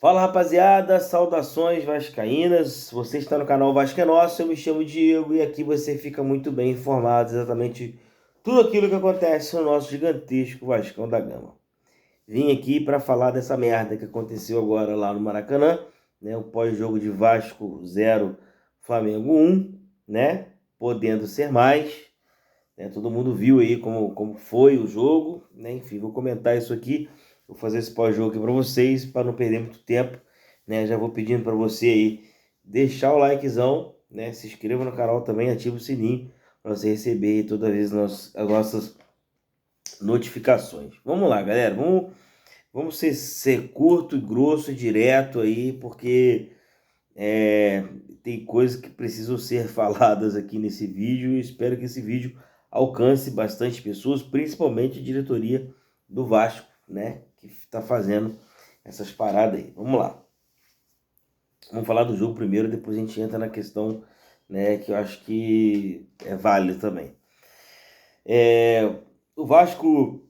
Fala rapaziada, saudações vascaínas, você está no canal Vasco é Nosso, eu me chamo Diego e aqui você fica muito bem informado exatamente tudo aquilo que acontece no nosso gigantesco Vascão da Gama. Vim aqui para falar dessa merda que aconteceu agora lá no Maracanã, né, o pós-jogo de Vasco 0, Flamengo 1, né, podendo ser mais, né, todo mundo viu aí como foi o jogo, né, enfim, vou comentar isso aqui. Vou fazer esse pós-jogo aqui para vocês, para não perder muito tempo, né? Já vou pedindo para você aí deixar o likezão, né? Se inscreva no canal também, ativa o sininho para você receber aí toda vez as nossas notificações. Vamos lá, galera. Vamos ser curto, grosso e direto aí, porque tem coisas que precisam ser faladas aqui nesse vídeo e espero que esse vídeo alcance bastante pessoas, principalmente a diretoria do Vasco, né, que está fazendo essas paradas aí. Vamos lá. Vamos falar do jogo primeiro, depois a gente entra na questão, né, que eu acho que é válida também. O Vasco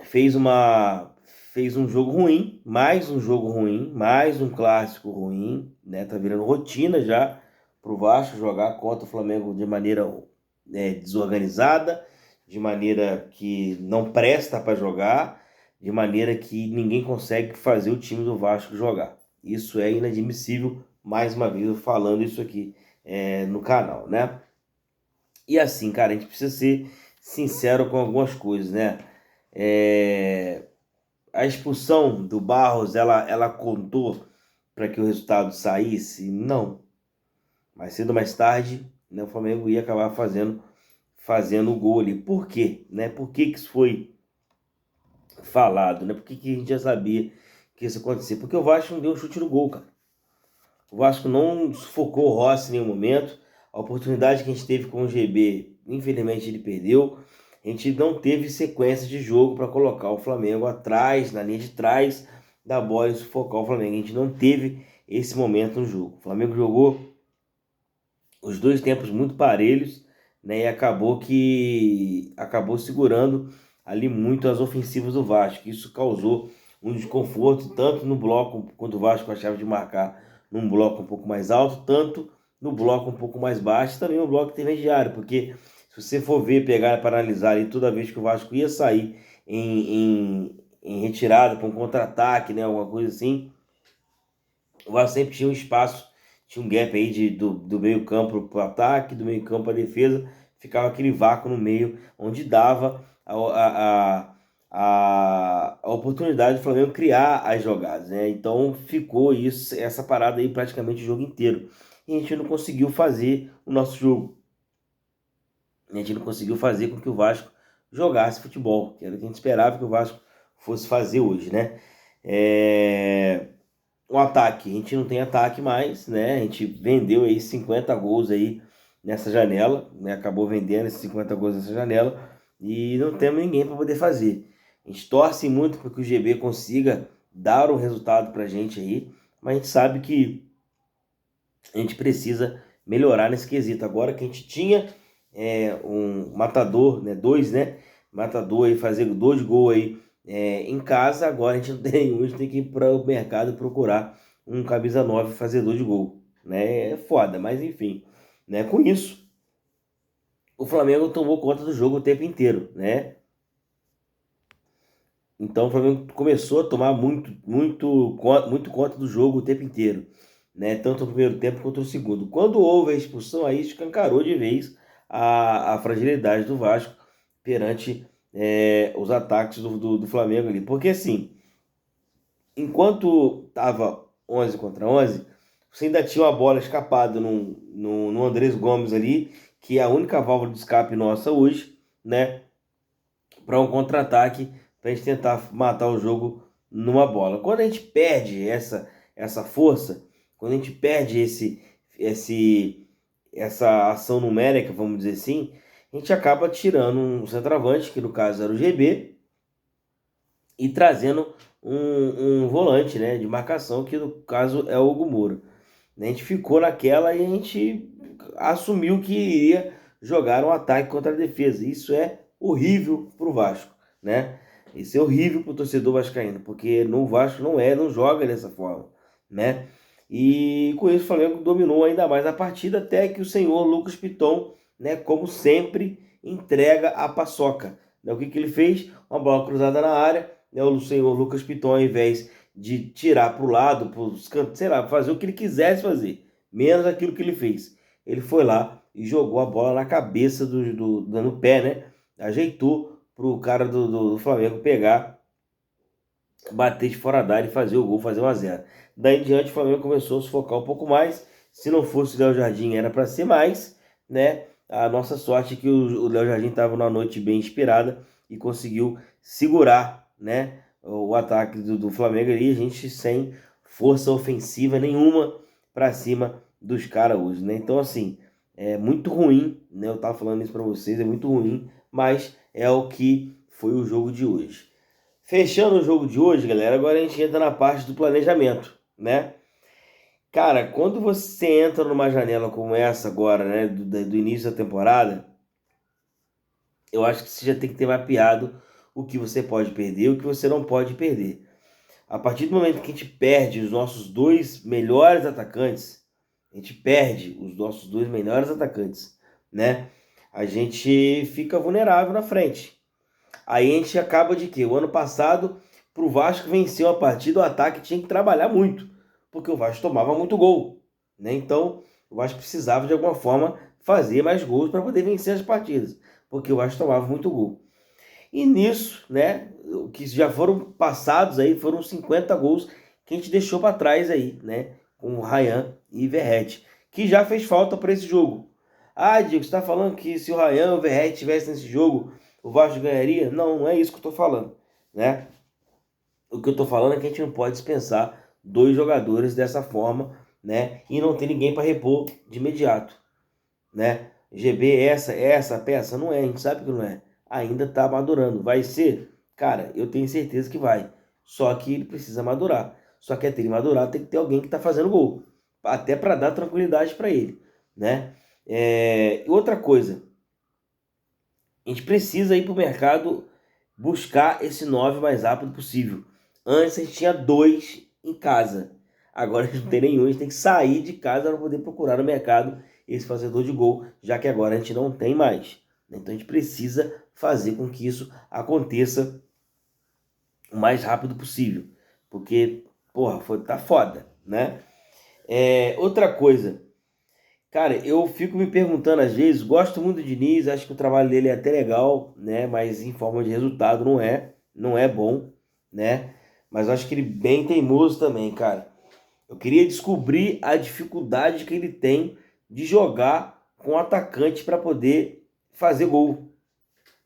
fez um jogo ruim, mais um jogo ruim, mais um clássico ruim, né? Tá virando rotina já pro Vasco jogar contra o Flamengo de maneira desorganizada, de maneira que não presta para jogar, de maneira que ninguém consegue fazer o time do Vasco jogar. Isso é inadmissível, mais uma vez eu falando isso aqui no canal, né? E assim, cara, a gente precisa ser sincero com algumas coisas, né? A expulsão do Barros, ela contou para que o resultado saísse? Não. Mais cedo ou mais tarde, né, o Flamengo ia acabar fazendo o gol ali. Por quê? Né? Por que isso foi falado? Né? Por que a gente já sabia que isso ia acontecer? Porque o Vasco não deu um chute no gol, cara. O Vasco não sufocou o Rossi em nenhum momento. A oportunidade que a gente teve com o GB, infelizmente ele perdeu. A gente não teve sequência de jogo para colocar o Flamengo atrás, na linha de trás da bola e sufocar o Flamengo. A gente não teve esse momento no jogo. O Flamengo jogou os dois tempos muito parelhos, né, e acabou segurando ali muito as ofensivas do Vasco. Isso causou um desconforto tanto no bloco, quando o Vasco achava de marcar num bloco um pouco mais alto, tanto no bloco um pouco mais baixo, também no bloco intermediário, porque se você for ver, pegar para analisar ali, toda vez que o Vasco ia sair em retirada para um contra-ataque, né, alguma coisa assim, o Vasco sempre tinha um espaço, tinha um gap aí do meio campo para o ataque, do meio campo para a defesa, ficava aquele vácuo no meio, onde dava a oportunidade do Flamengo criar as jogadas, né? Então ficou essa parada aí praticamente o jogo inteiro. E a gente não conseguiu fazer o nosso jogo. A gente não conseguiu fazer com que o Vasco jogasse futebol, que era o que a gente esperava que o Vasco fosse fazer hoje, né? O ataque, a gente não tem ataque mais, né? A gente vendeu aí 50 gols aí nessa janela, né? Acabou vendendo esses 50 gols nessa janela e não temos ninguém para poder fazer. A gente torce muito para que o GB consiga dar um resultado para a gente aí, mas a gente sabe que a gente precisa melhorar nesse quesito. Agora que a gente tinha um matador, né? Dois, né? Matador aí, fazer 2 gols aí em casa, agora a gente não tem nenhum, a gente tem que ir para o mercado procurar um camisa 9 fazedor de gol, né? É foda, mas enfim, né? Com isso, o Flamengo tomou conta do jogo o tempo inteiro, né? Então o Flamengo começou a tomar muito conta do jogo o tempo inteiro, né? Tanto no primeiro tempo quanto no segundo. Quando houve a expulsão, aí escancarou de vez a fragilidade do Vasco perante os ataques do Flamengo ali. Porque assim, enquanto tava 11 contra 11, você ainda tinha uma bola escapada no Andrés Gomes ali, que é a única válvula de escape nossa hoje, né? Para um contra-ataque, para a gente tentar matar o jogo numa bola. Quando a gente perde essa força, quando a gente perde essa ação numérica, vamos dizer assim, a gente acaba tirando um centroavante, que no caso era o GB, e trazendo um volante, né, de marcação, que no caso é o Hugo Moura. A gente ficou naquela e a gente assumiu que iria jogar um ataque contra a defesa. Isso é horrível para o Vasco, né? Isso é horrível para o torcedor vascaíno, porque no Vasco não joga dessa forma, né? E com isso o Flamengo dominou ainda mais a partida, até que o senhor Lucas Piton, né, como sempre, entrega a paçoca. Né, o que ele fez? Uma bola cruzada na área, né, o senhor Lucas Piton, ao invés de tirar para o lado, para os cantos, sei lá, fazer o que ele quisesse fazer, menos aquilo que ele fez. Ele foi lá e jogou a bola na cabeça no pé, né? Ajeitou para o cara do Flamengo pegar, bater de fora da área e fazer o gol, fazer 1-0. Daí em diante o Flamengo começou a sufocar um pouco mais. Se não fosse o Léo Jardim era para ser mais, né? A nossa sorte é que o Léo Jardim estava numa noite bem inspirada e conseguiu segurar, né, o ataque do Flamengo ali, a gente sem força ofensiva nenhuma para cima dos caras hoje, né? Então assim, é muito ruim, né? Eu tava falando isso para vocês, é muito ruim, mas é o que foi o jogo de hoje. Fechando o jogo de hoje, galera, agora a gente entra na parte do planejamento, né? Cara, quando você entra numa janela como essa agora, né, do início da temporada, eu acho que você já tem que ter mapeado o que você pode perder e o que você não pode perder. A partir do momento que a gente perde os nossos dois melhores atacantes, né? A gente fica vulnerável na frente. Aí a gente acaba de quê? O ano passado, pro Vasco vencer uma partida, o ataque tinha que trabalhar muito, porque o Vasco tomava muito gol, né? Então, o Vasco precisava de alguma forma fazer mais gols para poder vencer as partidas, porque o Vasco tomava muito gol. E nisso, né, o que já foram passados aí, foram 50 gols que a gente deixou para trás aí, né, com o Ryan e Verratti, que já fez falta para esse jogo. Ah, Diego, você está falando que se o Ryan e o Verratti estivessem nesse jogo, o Vasco ganharia? Não, não é isso que eu estou falando, né? O que eu estou falando é que a gente não pode dispensar dois jogadores dessa forma, né, e não ter ninguém para repor de imediato, né? GB, essa peça não é, a gente sabe que não é. Ainda tá madurando. Vai ser? Cara, eu tenho certeza que vai. Só que ele precisa madurar. Só que até ele madurar tem que ter alguém que tá fazendo gol. Até para dar tranquilidade para ele, né? Outra coisa, a gente precisa ir pro mercado buscar esse 9 mais rápido possível. Antes a gente tinha 2 em casa. Agora a gente não tem nenhum, a gente tem que sair de casa para poder procurar no mercado esse fazedor de gol, já que agora a gente não tem mais. Então a gente precisa fazer com que isso aconteça o mais rápido possível. Porque, porra, tá foda, né? Outra coisa, cara, eu fico me perguntando às vezes, gosto muito do Diniz, acho que o trabalho dele é até legal, né? Mas em forma de resultado não é bom, né? Mas eu acho que ele é bem teimoso também, cara. Eu queria descobrir a dificuldade que ele tem de jogar com atacante para poder fazer gol,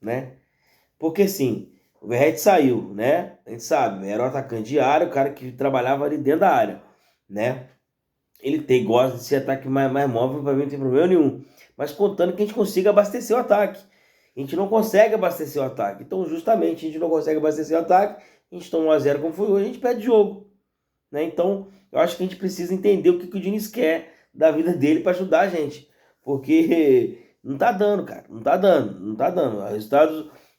né? Porque assim, o Verratti saiu, né? A gente sabe, era o atacante de área, o cara que trabalhava ali dentro da área, né? Gosta de ser ataque mais móvel, para mim não tem problema nenhum. Mas contando que a gente consiga abastecer o ataque. A gente não consegue abastecer o ataque. Então, justamente, a gente não consegue abastecer o ataque, a gente toma 1-0 como foi hoje, a gente perde o jogo, né? Então, eu acho que a gente precisa entender o que o Diniz quer da vida dele para ajudar a gente. Porque não tá dando, cara. Não tá dando.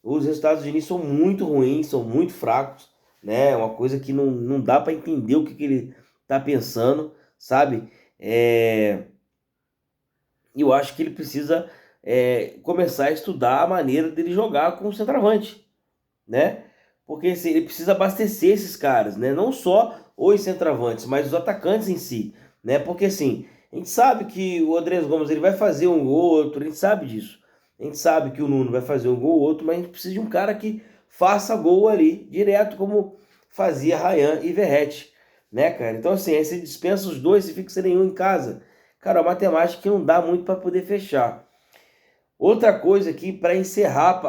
Os resultados do Diniz são muito ruins, são muito fracos, né? É uma coisa que não dá para entender o que ele tá pensando, sabe? E eu acho que ele precisa começar a estudar a maneira dele jogar com o centroavante, né? Porque assim, ele precisa abastecer esses caras, né? Não só os centroavantes, mas os atacantes em si, né? Porque assim, a gente sabe que o Andrés Gomes ele vai fazer um gol ou outro, a gente sabe disso. A gente sabe que o Nuno vai fazer um gol ou outro, mas a gente precisa de um cara que faça gol ali, direto, como fazia Ryan e Verratti, né, cara? Então assim, aí você dispensa os dois e fica sem nenhum em casa. Cara, a matemática que não dá muito para poder fechar. Outra coisa aqui, para encerrar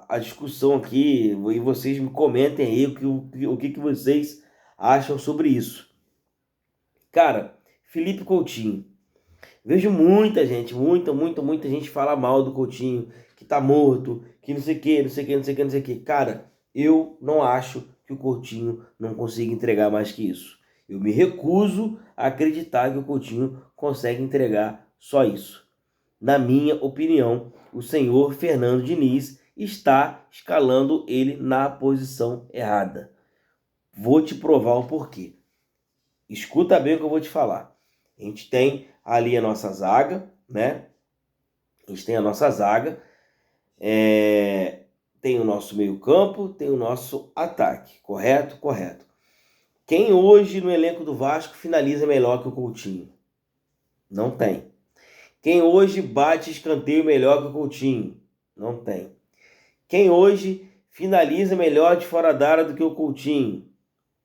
a discussão aqui, e vocês me comentem aí o que vocês acham sobre isso. Cara, Felipe Coutinho. Vejo muita gente, muita gente falar mal do Coutinho, que tá morto, que não sei o que, não sei o que, não sei o que, não sei o que. Cara, eu não acho que o Coutinho não consiga entregar mais que isso. Eu me recuso a acreditar que o Coutinho consegue entregar só isso. Na minha opinião, o senhor Fernando Diniz está escalando ele na posição errada. Vou te provar o porquê. Escuta bem o que eu vou te falar. A gente tem ali a nossa zaga, né? A gente tem a nossa zaga, tem o nosso meio-campo, tem o nosso ataque, correto? Correto. Quem hoje no elenco do Vasco finaliza melhor que o Coutinho? Não tem. Quem hoje bate escanteio melhor que o Coutinho? Não tem. Quem hoje finaliza melhor de fora da área do que o Coutinho?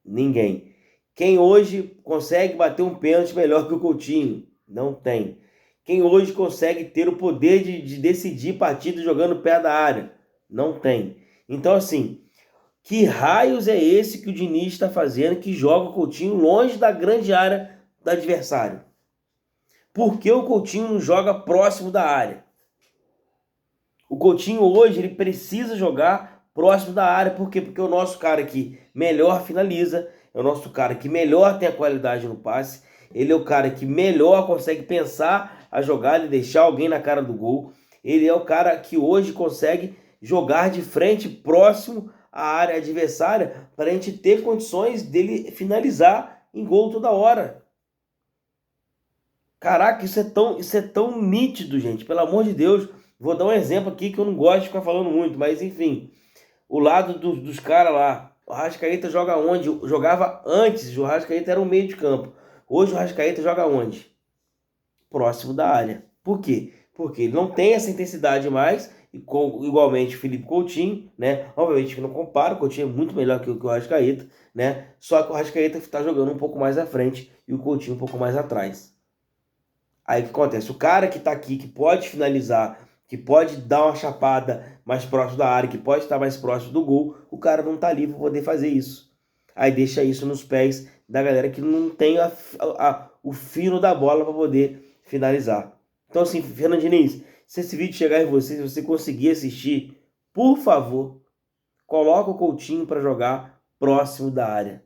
Ninguém. Quem hoje consegue bater um pênalti melhor que o Coutinho? Não tem. Quem hoje consegue ter o poder de decidir partida jogando perto da área? Não tem. Então, assim, que raios é esse que o Diniz está fazendo que joga o Coutinho longe da grande área do adversário? Por que o Coutinho não joga próximo da área? O Coutinho hoje ele precisa jogar próximo da área. Por quê? Porque é o nosso cara que melhor finaliza, é o nosso cara que melhor tem a qualidade no passe, ele é o cara que melhor consegue pensar a jogada e deixar alguém na cara do gol. Ele é o cara que hoje consegue jogar de frente próximo à área adversária para a gente ter condições dele finalizar em gol toda hora. Caraca, isso é tão nítido, gente. Pelo amor de Deus. Vou dar um exemplo aqui que eu não gosto de ficar falando muito, mas enfim. O lado dos caras lá. O Arrascaeta joga onde? Jogava antes, o Arrascaeta era um meio de campo. Hoje o Arrascaeta joga onde? Próximo da área. Por quê? Porque ele não tem essa intensidade mais, e igualmente o Felipe Coutinho, né? Obviamente que não compara, o Coutinho é muito melhor que o Arrascaeta, né? Só que o Arrascaeta está jogando um pouco mais à frente e o Coutinho um pouco mais atrás. Aí o que acontece? O cara que está aqui, que pode finalizar, que pode dar uma chapada mais próximo da área, que pode estar mais próximo do gol, o cara não está ali para poder fazer isso. Aí deixa isso nos pés da galera que não tem o fino da bola para poder finalizar. Então assim, Fernando Diniz, se esse vídeo chegar em você, se você conseguir assistir, por favor, coloca o Coutinho para jogar próximo da área.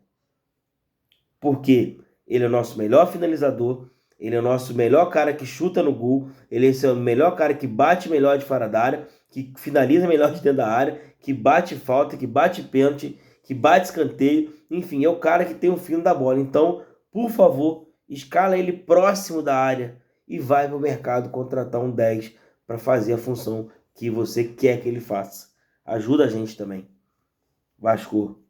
Porque ele é o nosso melhor finalizador, ele é o nosso melhor cara que chuta no gol, ele é o melhor cara que bate melhor de fora da área, que finaliza melhor de dentro da área, que bate falta, que bate pênalti, que bate escanteio, enfim, é o cara que tem o fino da bola. Então, por favor, escala ele próximo da área e vai para o mercado contratar um 10 para fazer a função que você quer que ele faça. Ajuda a gente também. Vasco.